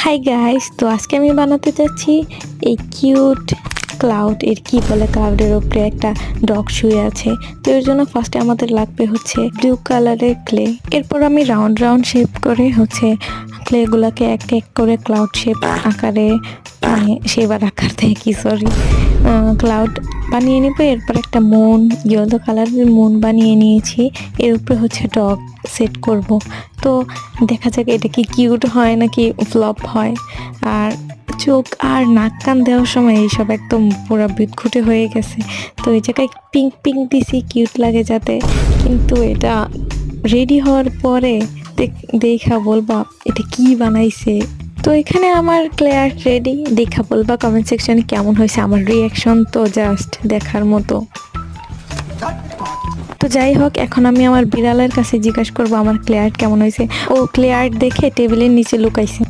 Hi guys, তো আজকে আমি বানাতে যাচ্ছি এই কিউট ক্লাউড। এর কি বলে, ক্লাউডের উপরে একটা ডগ শুয়ে আছে। তো এর জন্য ফার্স্টে আমাদের লাগবে হচ্ছে ব্লু কালারের ক্লে। এরপর আমি রাউন্ড রাউন্ড শেপ করে ক্লেগুলোকে এক এক করে ক্লাউড শেপ আকারে, মানে সেবার আকার থেকে কি সরি ক্লাউড বানিয়ে নিব। এরপর একটা মুন, ইয়েলো কালারের মুন বানিয়ে নিয়েছি। এর উপরে হচ্ছে ডগ সেট করব। তো দেখা যাক এটা কি কিউট হয় নাকি ফ্লপ হয়। আর চোখ আর নাক কান দেওয়ার সময় এইসব একদম পুরো বিটখুটে হয়ে গেছে। তো এই জায়গায় পিঙ্ক পিঙ্ক দিছি কিউট লাগে যাতে, কিন্তু এটা রেডি হওয়ার পরে দেখা বলবা এটা কি বানাইছে। তো এখানে আমার ক্লে আর্ট রেডি, দেখা বলবা কমেন্ট সেকশনে কেমন হয়েছে। আমার রিয়াকশন তো জাস্ট দেখার মতো। তো যাই হোক, এখন আমি আমার বিড়ালের কাছে জিজ্ঞাসা করবো আমার ক্লে আর্ট কেমন হয়েছে। ও ক্লে আর্ট দেখে টেবিলের নিচে লুকাইছে।